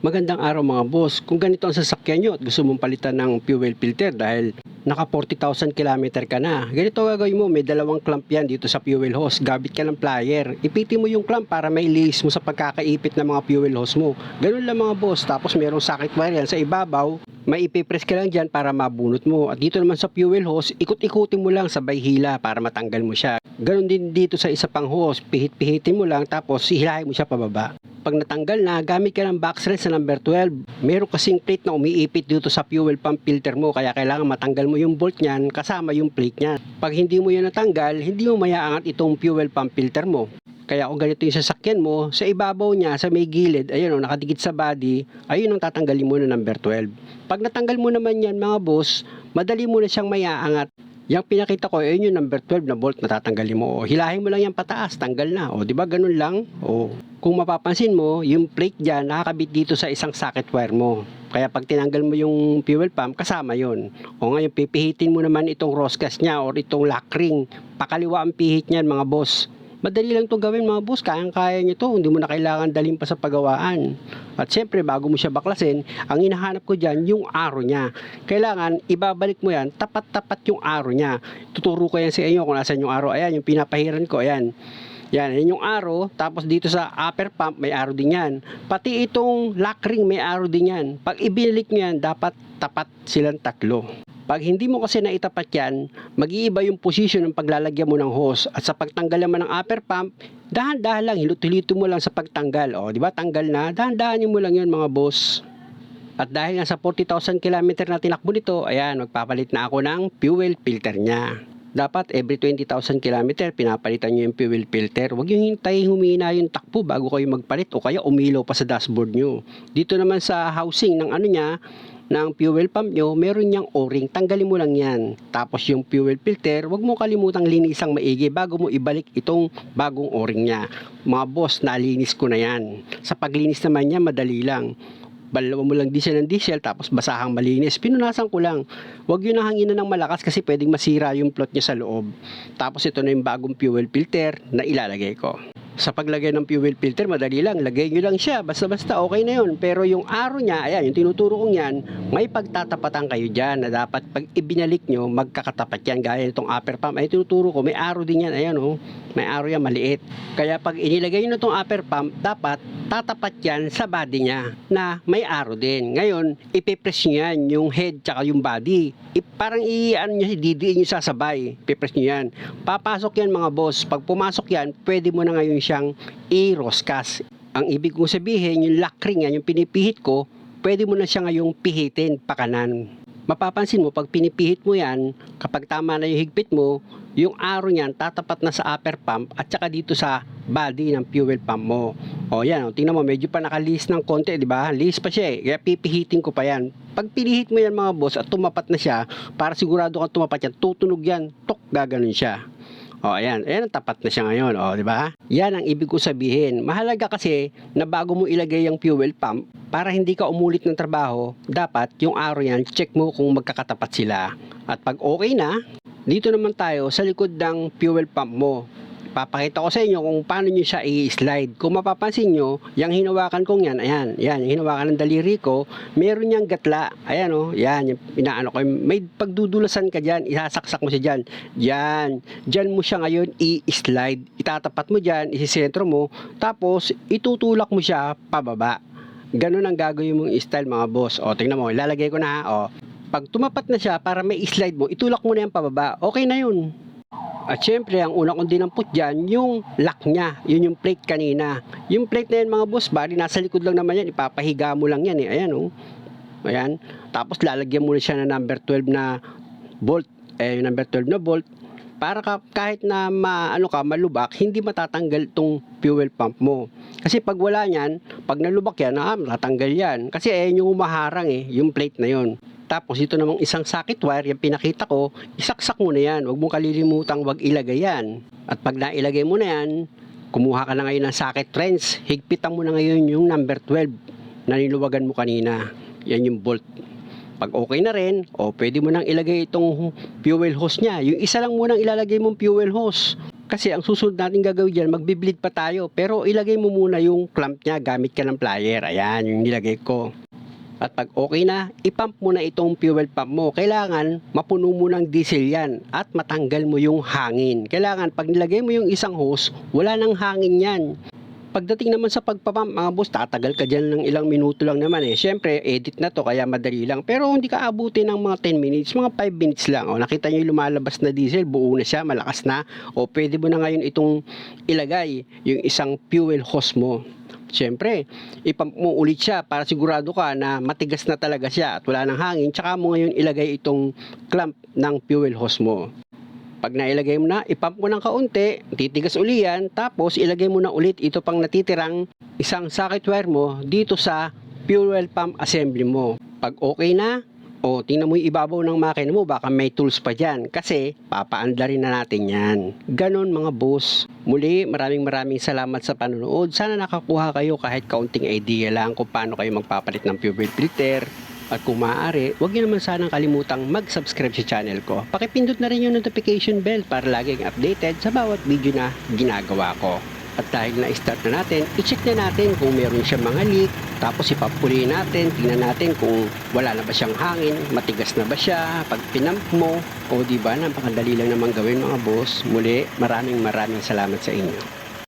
Magandang araw mga boss. Kung ganito ang sasakyan nyo at gusto mong palitan ng fuel filter dahil naka 40,000 kilometer ka na, ganito gagawin mo, may dalawang clamp yan dito sa fuel hose. Gabit ka ng plier. Ipitin mo yung clamp para may lilis mo sa pagkakaipit ng mga fuel hose mo. Ganun lang mga boss. Tapos merong socket wire yan sa ibabaw. May ipipress ka lang dyan para mabunot mo. At dito naman sa fuel hose, ikot-ikutin mo lang sabay hila para matanggal mo siya. Ganun din dito sa isa pang hose. Pihit-pihitin mo lang tapos hilahin mo siya pababa. Pag natanggal na, gamit ka ng box wrench sa number 12. Meron kasing plate na umiipit dito sa fuel pump filter mo, kaya kailangan matanggal mo yung bolt niyan kasama yung plate niya. Pag hindi mo yan natanggal, hindi mo mayaangat itong fuel pump filter mo. Kaya kung ganito yung sasakyan mo, sa ibabaw niya, sa may gilid, ayun o, nakadikit sa body, ayun ang tatanggalin mo na number 12. Pag natanggal mo naman yan mga boss, madali mo na siyang mayaangat. Yang pinakita ko, ayun yung number 12 na bolt na tatanggalin mo. O, hilahin mo lang yan pataas, tanggal na. O, di ba ganun lang? O, kung mapapansin mo, yung plate dyan nakakabit dito sa isang socket wire mo. Kaya pag tinanggal mo yung fuel pump, kasama yon. O ngayon, pipihitin mo naman itong roscas niya or itong lock ring. Pakaliwa ang pihit niyan mga boss. Madali lang itong gawin mga boss, kayang-kaya nyo to, hindi mo na kailangan dalhin pa sa pagawaan. At syempre, bago mo siya baklasin, ang hinahanap ko dyan, yung arrow niya. Kailangan, ibabalik mo yan, tapat-tapat yung arrow niya. Tuturo ko yan sa inyo kung nasan yung arrow. Ayan, yung pinapahiran ko, ayan. Yan yung arrow, tapos dito sa upper pump, may arrow din yan. Pati itong lock ring, may arrow din yan. Pag ibinalik nyo yan, dapat tapat silang tatlo. Pag hindi mo kasi naitapat yan, mag-iiba yung position ng paglalagyan mo ng hose. At sa pagtanggal naman ng upper pump, dahan-dahan lang, hilot-hilito mo lang sa pagtanggal. O, di ba, tanggal na, dahan-dahanin mo lang yun mga boss. At dahil nga sa 40,000 kilometer na tinakbo nito, ayan, magpapalit na ako ng fuel filter niya. Dapat every 20,000 kilometer, pinapalitan nyo yung fuel filter. Huwag yung hintay humina yung takbo bago kayo magpalit o kaya umilaw pa sa dashboard nyo. Dito naman sa housing ng ano niya, ng fuel pump nyo, meron niyang o-ring, tanggalin mo lang yan. Tapos yung fuel filter, wag mo kalimutang linisang maigi bago mo ibalik itong bagong o-ring niya. Mga boss, nalinis ko na yan. Sa paglinis naman niya, madali lang. Balawan mo lang diesel ng diesel, tapos basahang malinis. Pinunasan ko lang. Huwag yun ang hanginan ng malakas kasi pwedeng masira yung plot niya sa loob. Tapos ito na yung bagong fuel filter na ilalagay ko. Sa paglagay ng fuel filter, madali lang. Lagay nyo lang siya. Basta-basta, okay na yun. Pero yung arrow niya, ayan, yung tinuturo kong yan, may pagtatapatan kayo dyan na dapat pag ibinalik nyo, magkakatapat yan. Gaya itong upper pump. Ay, tinuturo ko, may arrow din yan. Ayan, oh. May arrow yan, maliit. Kaya pag inilagay nyo itong upper pump, dapat tatapat yan sa body niya na may arrow din. Ngayon, ipipress nyo yan, yung head tsaka yung body. Parang i-ano nyo, didiin nyo sasabay. Ipipress nyo yan. Papasok yan mga boss. Pag pumasok yan, pwede mo na ngayon siyang i-roscas. Ang ibig kong sabihin, yung lock ring yan, yung pinipihit ko, pwede mo na siya ngayong pihitin pa kanan. Mapapansin mo, pag pinipihit mo yan, kapag tama na yung higpit mo, yung arrow niyan tatapat na sa upper pump at saka dito sa body ng fuel pump mo. O yan, o, tingnan mo, medyo pa nakalis ng konti, di ba? Lis pa siya eh, kaya pipihitin ko pa yan. Pag pinihit mo yan mga boss at tumapat na siya, para sigurado kang tumapat yan, tutunog yan, tok, gaganon siya. O, ayan, ayan, tapat na siya ngayon, o, di ba? Yan ang ibig ko sabihin. Mahalaga kasi na bago mo ilagay yung fuel pump, para hindi ka umulit ng trabaho, dapat yung arrow yan, check mo kung magkakatapat sila. At pag okay na, dito naman tayo sa likod ng fuel pump mo. Papakita ko sa inyo kung paano nyo siya i-slide. Kung mapapansin nyo, yung hinawakan kong yan, ayan, yung hinawakan ng daliri ko, meron niyang gatla. Ayan o, yan, yung inaano ko. May pagdudulasan ka dyan, isasaksak mo siya dyan. Dyan mo siya ngayon i-slide. Itatapat mo dyan, isisentro mo, tapos itutulak mo siya pababa. Ganun ang gagawin mong style mga boss. O, tingnan mo, ilalagay ko na ha, o. Pag tumapat na siya, para may slide mo, itulak mo na yan pababa. Okay na yun. At syempre, ang una kong dinampot dyan, yung lock niya. Yun yung plate kanina. Yung plate na yan mga boss, bali nasa likod lang naman yan. Ipapahiga mo lang yan eh. Ayan oh. Ayan. Tapos lalagyan mo na siya ng number 12 na bolt. Yung number 12 na bolt. Para kahit na malubak, hindi matatanggal itong fuel pump mo. Kasi pag wala niyan, pag nalubak yan, matatanggal yan. Kasi yung umaharang yung plate na yon. Tapos ito namang isang socket wire, yung pinakita ko, isaksak mo na yan. Huwag mong kalilimutang wag ilagay yan. At pag nailagay mo na yan, kumuha ka na ngayon ng socket wrench. Higpitan mo na ngayon yung number 12 na niluwagan mo kanina. Yan yung bolt. Pag okay na rin, pwede mo nang ilagay itong fuel hose niya. Yung isa lang munang ilalagay mong fuel hose. Kasi ang susunod natin gagawin dyan, magbi-bleed pa tayo. Pero ilagay mo muna yung clamp niya gamit ka ng plier. Ayan, yung nilagay ko. At pag okay na, ipump mo na itong fuel pump mo. Kailangan mapuno mo ng diesel yan at matanggal mo yung hangin. Kailangan pag nilagay mo yung isang hose, wala nang hangin yan. Pagdating naman sa pagpapump, mga boss, tatagal ka dyan ng ilang minuto lang naman eh. Siyempre, edit na to, kaya madali lang. Pero hindi ka abutin ng mga 10 minutes, mga 5 minutes lang. O, nakita nyo yung lumalabas na diesel, buo na siya, malakas na. O, pwede mo na ngayon itong ilagay, yung isang fuel hose mo. Siyempre, ipump mo ulit siya para sigurado ka na matigas na talaga siya at wala nang hangin. Tsaka mo ngayon ilagay itong clamp ng fuel hose mo. Pag nailagay mo na, ipump mo ng kaunti, titigas uli yan, tapos ilagay mo na ulit ito pang natitirang isang socket wire mo dito sa fuel pump assembly mo. Pag okay na, o tingnan mo yung ibabaw ng makina mo, baka may tools pa dyan kasi papaandarin na natin yan. Ganon mga boss. Muli, maraming salamat sa panonood. Sana nakakuha kayo kahit kaunting idea lang kung paano kayo magpapalit ng fuel filter. At kung maaari, huwag niyo naman sanang kalimutang mag-subscribe sa channel ko. Pakipindot na rin yung notification bell para laging updated sa bawat video na ginagawa ko. At dahil na-start na natin, i-check na natin kung meron siyang mga leak. Tapos ipapuliin natin, tingnan natin kung wala na ba siyang hangin, matigas na ba siya, pag pinump mo. O diba, napakadali lang naman gawin mga boss. Muli, maraming salamat sa inyo.